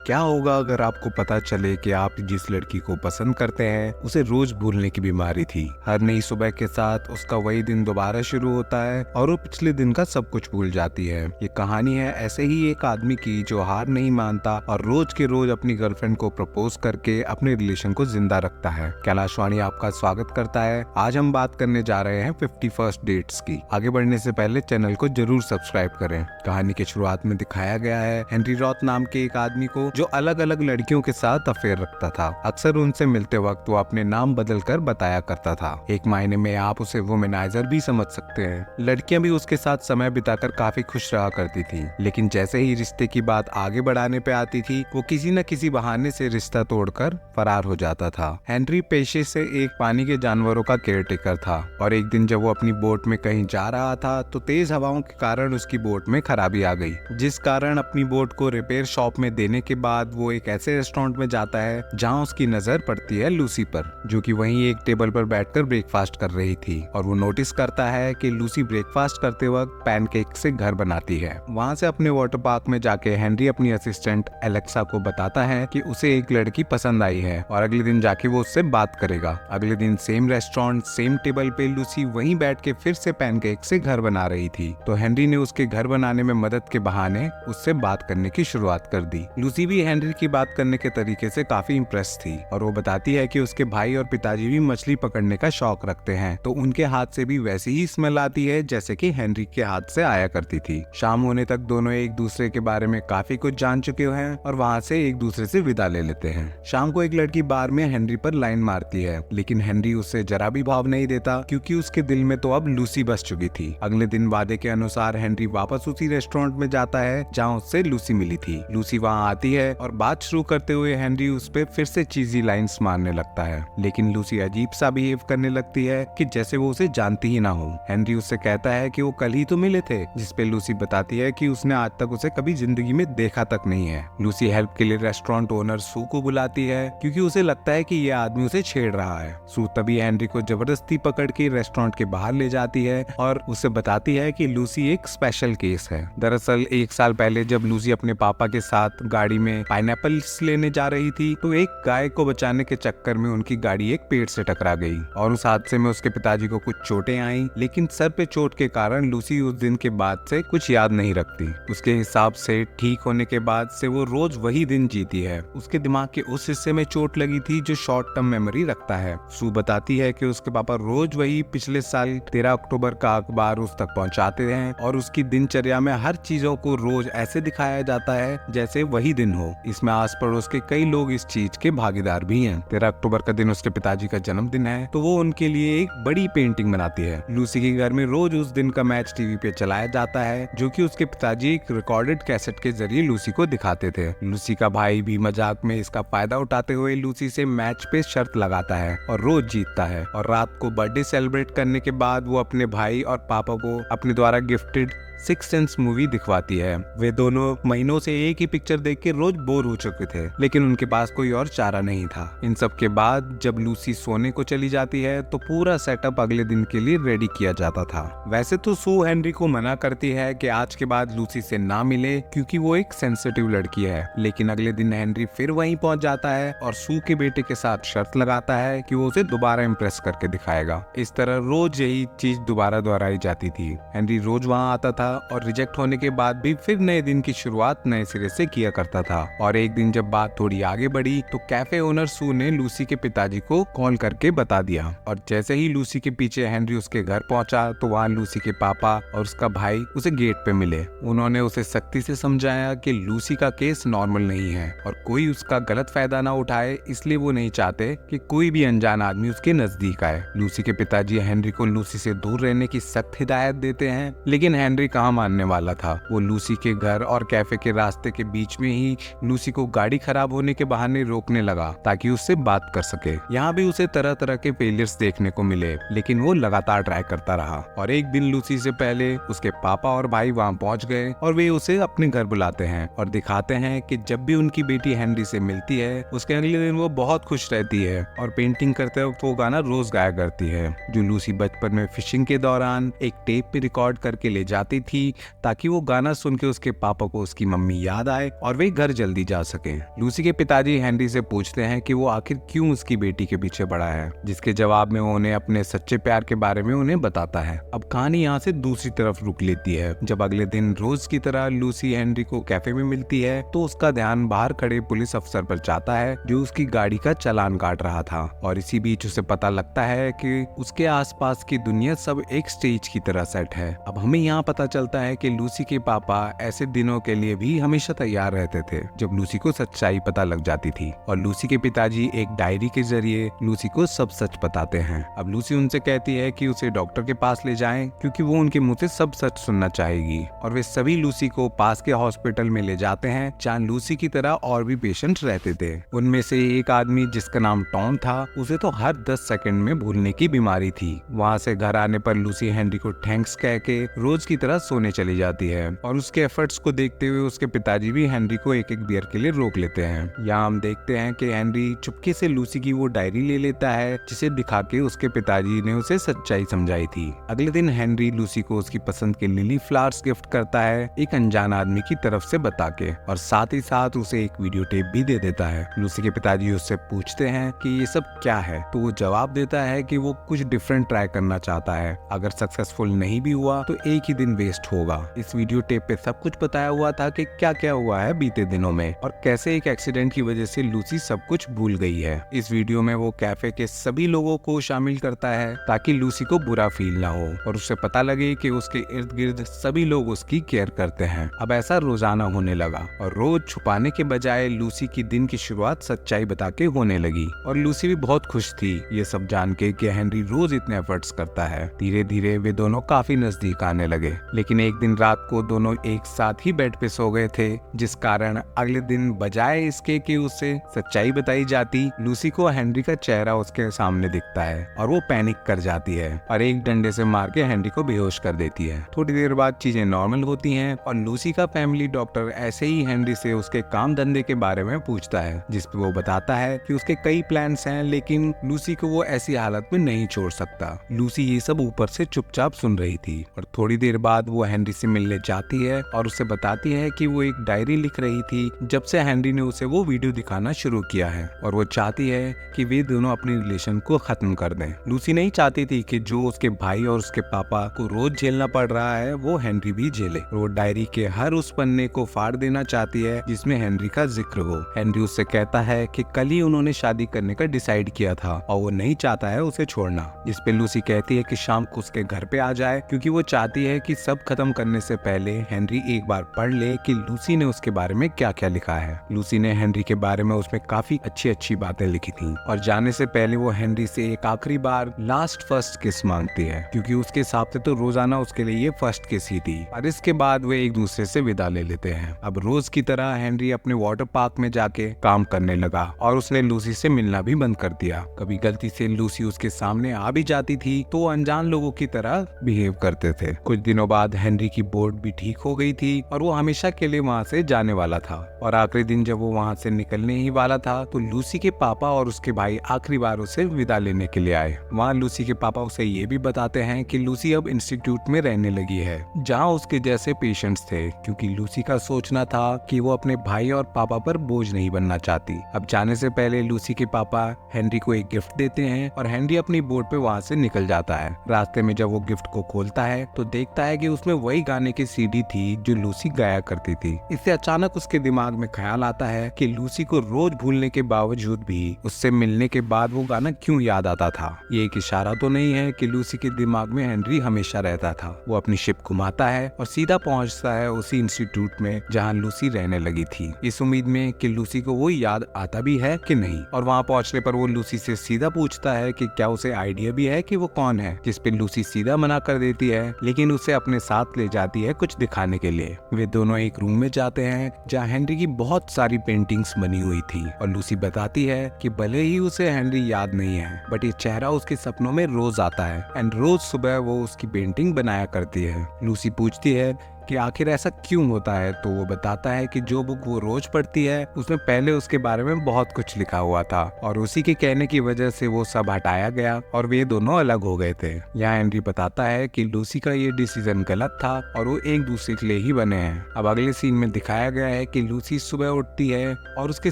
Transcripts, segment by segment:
क्या होगा अगर आपको पता चले कि आप जिस लड़की को पसंद करते हैं उसे रोज भूलने की बीमारी थी। हर नई सुबह के साथ उसका वही दिन दोबारा शुरू होता है और वो पिछले दिन का सब कुछ भूल जाती है। ये कहानी है ऐसे ही एक आदमी की जो हार नहीं मानता और रोज के रोज अपनी गर्लफ्रेंड को प्रपोज करके अपने रिलेशन को जिंदा रखता है। कैलाश वाणी आपका स्वागत करता है। आज हम बात करने जा रहे हैं 51 डेट्स की। आगे बढ़ने से पहले चैनल को जरूर सब्सक्राइब करें। कहानी के शुरुआत में दिखाया गया है हेनरी रॉथ नाम के एक आदमी को जो अलग अलग लड़कियों के साथ अफेयर रखता था। अक्सर उनसे मिलते वक्त वो अपने नाम बदलकर बताया करता था। एक मायने में आप उसे वुमेनाइजर भी समझ सकते हैं। लड़कियां भी उसके साथ समय बिताकर काफी खुश रहा करती थी, लेकिन जैसे ही रिश्ते की बात आगे बढ़ाने पे आती थी वो किसी न किसी बहाने से रिश्ता तोड़कर फरार हो जाता था। हेनरी पेशे से एक पानी के जानवरों का केयरटेकर था और एक दिन जब वो अपनी बोट में कहीं जा रहा था तो तेज हवाओं के कारण उसकी बोट में खराबी आ गई, जिस कारण अपनी बोट को रिपेयर शॉप में देने के बाद वो एक ऐसे रेस्टोरेंट में जाता है जहां उसकी नजर पड़ती है लूसी पर, जो कि वहीं एक टेबल पर बैठकर ब्रेकफास्ट कर रही थी। और वो नोटिस करता है कि लूसी ब्रेकफास्ट करते वक्त पैनकेक से घर बनाती है। वहां से अपने वाटर पार्क में जाके हेनरी अपनी असिस्टेंट एलेक्सा को बताता है कि उसे एक लड़की पसंद आई है और अगले दिन जाके वो उससे बात करेगा। अगले दिन सेम रेस्टोरेंट सेम टेबल पे लूसी वहीं बैठ के फिर से पैनकेक से घर बना रही थी, तो हेनरी ने उसके घर बनाने में मदद के बहाने उससे बात करने की शुरुआत कर दी। लूसी भी हेनरी की बात करने के तरीके से काफी इम्प्रेस थी और वो बताती है कि उसके भाई और पिताजी भी मछली पकड़ने का शौक रखते हैं, तो उनके हाथ से भी वैसी ही स्मेल आती है जैसे कि हेनरी के हाथ से आया करती थी। शाम होने तक दोनों एक दूसरे के बारे में काफी कुछ जान चुके हैं और वहाँ से एक दूसरे से विदा ले लेते हैं। शाम को एक लड़की बार में हेनरी पर लाइन मारती है, लेकिन हेनरी उससे जरा भी भाव नहीं देता क्योंकि उसके दिल में तो अब लूसी बस चुकी थी। अगले दिन वादे के अनुसार हेनरी वापस उसी रेस्टोरेंट में जाता है जहाँ उससे लूसी मिली थी। लूसी वहाँ आती है और बात शुरू करते हुए हेनरी उस पे फिर से चीजी लाइंस मारने लगता है, लेकिन लूसी अजीब सा बिहेव करने लगती है कि जैसे वो उसे जानती ही ना हो। हेनरी उससे कहता है कि वो कल ही तो मिले थे, जिसपे लूसी बताती है कि उसने आज तक उसे कभी जिंदगी में देखा तक नहीं है। लूसी हेल्प के लिए रेस्टोरेंट ओनर सू को बुलाती है क्योंकि उसे लगता है कि ये आदमी उसे छेड़ रहा है। सू तभी हेनरी को जबरदस्ती पकड़ के रेस्टोरेंट के बाहर ले जाती है और उसे बताती है कि लूसी एक स्पेशल केस है। दरअसल 1 साल पहले जब लूसी अपने पापा के साथ गाड़ी में पाइनएप्पल्स लेने जा रही थी तो एक गाय को बचाने के चक्कर में उनकी गाड़ी एक पेड़ से टकरा गई और उस हादसे में उसके पिताजी को कुछ चोटें आई, लेकिन सर पे चोट के कारण लूसी उस दिन के बाद से कुछ याद नहीं रखती। उसके हिसाब से ठीक होने के बाद से वो रोज वही दिन जीती है। उसके दिमाग के उस हिस्से में चोट लगी थी जो शॉर्ट टर्म मेमोरी रखता है। सू बताती है कि उसके पापा रोज वही पिछले साल 13 अक्टूबर का अखबार उस तक पहुंचाते हैं और उसकी दिनचर्या में हर चीजों को रोज ऐसे दिखाया जाता है जैसे वही दिन हो। इसमें आस पड़ोस के कई लोग इस चीज के भागीदार भी हैं। 13 अक्टूबर का दिन उसके पिताजी का जन्मदिन है, तो वो उनके लिए एक बड़ी पेंटिंग बनाती है। लूसी के घर में रोज उस दिन का मैच टीवी पे चलाया जाता है, जो कि उसके पिताजी एक रिकॉर्डेड कैसेट के जरिए लूसी को दिखाते थे। लूसी का भाई भी मजाक में इसका फायदा उठाते हुए लूसी से मैच पे शर्त लगाता है और रोज जीतता है। और रात को बर्थडे सेलिब्रेट करने के बाद वो अपने भाई और पापा को अपने द्वारा गिफ्टेड सिक्स सेंस मूवी दिखवाती है। वे दोनों महीनों से एक ही पिक्चर देख के रोज बोर हो चुके थे, लेकिन उनके पास कोई और चारा नहीं था। इन सब के बाद जब लूसी सोने को चली जाती है तो पूरा सेटअप अगले दिन के लिए रेडी किया जाता था। वैसे तो सू हेनरी को मना करती है कि आज के बाद लूसी से ना मिले क्योंकि वो एक सेंसिटिव लड़की है, लेकिन अगले दिन हेनरी फिर वहीं पहुंच जाता है और सू के बेटे के साथ शर्त लगाता है कि वो उसे दोबारा इम्प्रेस करके दिखाएगा। इस तरह रोज यही चीज दोबारा दोहराई जाती थी। हेनरी रोज वहाँ आता था और रिजेक्ट होने के बाद भी फिर नए दिन की शुरुआत नए सिरे से किया करता था। और एक दिन जब बात थोड़ी आगे बढ़ी तो कैफे ओनर सू ने लूसी के पिताजी को कॉल करके बता दिया और जैसे ही लूसी के पीछे हेनरी उसके घर पहुंचा तो वहाँ लूसी के पापा और उसका भाई उसे गेट पे मिले। उन्होंने उसे सख्ती से समझाया कि लूसी का केस नॉर्मल नहीं है और कोई उसका गलत फायदा ना उठाए, इसलिए वो नहीं चाहते कि कोई भी अनजान आदमी उसके नजदीक आए। लूसी के पिताजी हेनरी को लूसी से दूर रहने की सख्त हिदायत देते हैं, लेकिन हेनरी कहाँ मानने वाला था। वो लूसी के घर और कैफे के रास्ते के बीच में ही लूसी को गाड़ी खराब होने के बहाने रोकने लगा ताकि उससे बात कर सके। यहाँ भी उसे तरह तरह के फेलियर्स देखने को मिले, लेकिन वो लगातार ट्राई करता रहा। और एक दिन लूसी से पहले उसके पापा और भाई वहाँ पहुँच गए और वे उसे अपने घर बुलाते हैं और दिखाते हैं कि जब भी उनकी बेटी हेनरी से मिलती है उसके अगले दिन वो बहुत खुश रहती है और पेंटिंग करते वक्त वो गाना रोज गाया करती है जो लूसी बचपन में फिशिंग के दौरान एक टेप पे रिकॉर्ड करके ले जाती थी ताकि वो गाना सुन के उसके पापा को उसकी मम्मी याद आए और वे घर जल्दी जा सके। लूसी के पिताजी हेनरी से पूछते हैं कि वो आखिर क्यों उसकी बेटी के पीछे पड़ा है, जिसके जवाब में वो उन्हें अपने सच्चे प्यार के बारे में उन्हें बताता है। अब कहानी यहाँ से दूसरी तरफ रुक लेती है। जब अगले दिन रोज की तरह लूसी हेनरी को कैफे में मिलती है तो उसका ध्यान बाहर खड़े पुलिस अफसर पर जाता है जो उसकी गाड़ी का चालान काट रहा था। और इसी बीच उसे पता लगता है कि उसके आसपास की दुनिया सब एक स्टेज की तरह सेट है। अब हमें यहाँ पता चलता है कि लूसी के पापा ऐसे दिनों के लिए भी हमेशा तैयार रहते थे जब लूसी को सच्चाई पता लग जाती थी। और लूसी के पिताजी एक डायरी के जरिए लूसी को सब सच बताते हैं। अब लूसी उनसे कहती है कि उसे डॉक्टर के पास ले जाएं क्योंकि वो उनके मुंह से सब सच सुनना चाहेगी। और वे सभी लूसी को पास के हॉस्पिटल में ले जाते हैं जहाँ लूसी की तरह और भी पेशेंट रहते थे। उनमें से एक आदमी जिसका नाम टॉम था, उसे तो हर 10 सेकंड में भूलने की बीमारी थी। वहाँ से घर आने पर लूसी हेनरी को थैंक्स कह के रोज की तरह सोने चली जाती है। और उसके एफर्ट्स को देखते हुए उसके पिताजी भी हेनरी को एक एक बियर के लिए रोक लेते हैं। यहाँ हम देखते हैं कि हेनरी चुपके से लूसी की वो डायरी ले लेता है जिसे दिखा के उसके पिताजी ने उसे सच्चाई समझाई थी। अगले दिन हेनरी लूसी को उसकी पसंद के लिली फ्लावर्स गिफ्ट करता है एक अनजान आदमी की तरफ से बता के, और साथ ही साथ उसे एक वीडियो टेप भी दे देता है। लूसी के पिताजी उससे पूछते हैं कि ये सब क्या है, तो वो जवाब देता है कि वो कुछ डिफरेंट ट्राई करना चाहता है। अगर सक्सेसफुल नहीं भी हुआ तो एक ही दिन वेस्ट होगा। इस वीडियो टेप पे सब कुछ बताया हुआ था कि क्या क्या हुआ है बीते दिनों में और कैसे एक एक्सीडेंट की वजह से लूसी सब कुछ भूल गई है। इस वीडियो में वो कैफे के सभी लोगों को शामिल करता है ताकि लूसी को बुरा फील ना हो और उसे पता लगे कि उसके इर्द गिर्द सभी लोग उसकी केयर करते हैं। अब ऐसा रोजाना होने लगा और रोज छुपाने के बजाय लूसी की दिन की शुरुआत सच्चाई बता के होने लगी। और लूसी भी बहुत खुश थी ये सब जान के कि हेनरी रोज इतने एफर्ट्स करता है। धीरे धीरे वे दोनों काफी नजदीक आने लगे, लेकिन एक दिन रात को दोनों एक साथ ही बेड पे सो गए थे, जिस कारण अगले दिन बजाय इसके कि उसे सच्चाई बताई जाती, लूसी को हेनरी का चेहरा उसके सामने दिखता है और वो पैनिक कर जाती है और एक डंडे से मार के हेनरी को बेहोश कर देती है। थोड़ी देर बाद चीजें नॉर्मल होती हैं और लूसी का फैमिली डॉक्टर ऐसे ही हेनरी से उसके काम धंधे के बारे में पूछता है, जिसपे वो बताता है कि उसके कई प्लान्स हैं लेकिन लूसी को वो ऐसी हालत में नहीं छोड़ सकता। लूसी ये सब ऊपर से चुपचाप सुन रही थी और थोड़ी देर बाद वो हेनरी से मिलने जाती है और उसे बताती है कि वो एक डायरी लिख रही थी जब से हेनरी ने उसे वो वीडियो दिखाना शुरू किया है और वो चाहती है कि वे दोनों अपनी रिलेशन को खत्म कर दें। लूसी नहीं चाहती थी कि जो उसके भाई और उसके पापा को रोज झेलना पड़ रहा है वो हेनरी भी झेले। वो डायरी के हर उस पन्ने को फाड़ देना चाहती है जिसमें हेनरी का जिक्र हो। हेनरी उससे कहता है कि कल ही उन्होंने शादी करने का डिसाइड किया था और वो नहीं चाहता है उसे छोड़ना, जिस पे लूसी कहती है कि शाम को उसके घर पे आ जाए क्योंकि वो चाहती है कि सब खत्म करने से पहले हेनरी एक बार पढ़ ले कि लूसी ने उसके बारे में क्या क्या लिखा है। लूसी ने हेनरी के बारे में उसमें काफी अच्छी अच्छी बातें लिखी थी और जाने से पहले वो हेनरी से एक आखिरी बार लास्ट फर्स्ट किस मांगती है क्योंकि उसके हिसाब से तो रोजाना उसके लिए ये फर्स्ट किस ही थी। और इसके बाद वे एक दूसरे से विदा ले लेते हैं। अब रोज की तरह हेनरी अपने वाटर पार्क में जाके काम करने लगा और उसने लूसी से मिलना भी बंद कर दिया। कभी गलती से लूसी उसके सामने आ भी जाती थी तो अनजान लोगों की तरह बिहेव करते थे। कुछ दिनों बाद हेनरी की बोर्ड भी ठीक हो गई थी और वो हमेशा के लिए वहाँ से जाने वाला था। और आखिरी दिन जब वो वहाँ से निकलने ही वाला था तो लूसी के पापा और उसके भाई आखिरी बार उसे विदा लेने के लिए आए। वहाँ लूसी के पापा उसे ये भी बताते हैं कि लूसी अब इंस्टीट्यूट में रहने लगी है जहाँ उसके जैसे पेशेंट्स थे, क्योंकि लूसी का सोचना था कि वो अपने भाई और पापा पर बोझ नहीं बनना चाहती। अब जाने से पहले लूसी के पापा हेनरी को एक गिफ्ट देते हैं और हेनरी अपनी बोट पे वहाँ से निकल जाता है। रास्ते में जब वो गिफ्ट को खोलता है तो देखता है कि उसमें वही गाने की सीडी थी जो लूसी गाया करती थी। इससे अचानक उसके दिमाग में ख्याल आता है कि लूसी को रोज भूलने के बावजूद भी उससे मिलने के बाद वो गाना क्यों याद आता था। ये एक इशारा तो नहीं है कि लूसी के दिमाग में हेनरी हमेशा रहता था। वो अपनी शिप घुमाता है और सीधा पहुंचता है उसी इंस्टीट्यूट में जहां लूसी रहने लगी थी, इस उम्मीद में कि लूसी को वो याद आता भी है कि नहीं। और वहां पहुंचने पर वो लूसी से सीधा पूछता है कि क्या उसे आइडिया भी है कि वो कौन है, जिस पे लूसी सीधा मना कर देती है लेकिन उसे अपने साथ ले जाती है कुछ दिखाने के लिए। वे दोनों एक रूम में जाते हैं जहाँ हेनरी की बहुत सारी पेंटिंग्स बनी हुई थी और लूसी बताती है कि भले ही उसे हेनरी याद नहीं है बट ये चेहरा उसके सपनों में रोज आता है एंड रोज सुबह वो उसकी पेंटिंग बनाया करती है। लूसी पूछती है कि आखिर ऐसा क्यों होता है, तो वो बताता है कि जो बुक वो रोज पढ़ती है उसमें पहले उसके बारे में बहुत कुछ लिखा हुआ था और उसी के कहने की वजह से वो सब हटाया गया और वे दोनों अलग हो गए थे। यहाँ हेनरी बताता है कि लूसी का ये डिसीजन गलत था और वो एक दूसरे के लिए ही बने हैं। अब अगले सीन में दिखाया गया है कि लूसी सुबह उठती है और उसके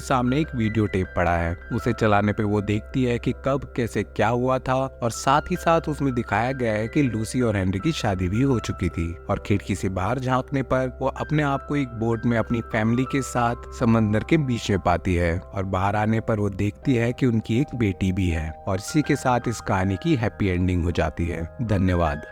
सामने एक वीडियो टेप पड़ा है। उसे चलाने पे वो देखती है कि कब कैसे क्या हुआ था और साथ ही साथ उसमें दिखाया गया है कि लूसी और हेनरी की शादी भी हो चुकी थी। और खिड़की से बाहर झांकने पर वो अपने आप को एक बोट में अपनी फैमिली के साथ समंदर के बीच में पाती है और बाहर आने पर वो देखती है कि उनकी एक बेटी भी है। और इसी के साथ इस कहानी की हैप्पी एंडिंग हो जाती है। धन्यवाद।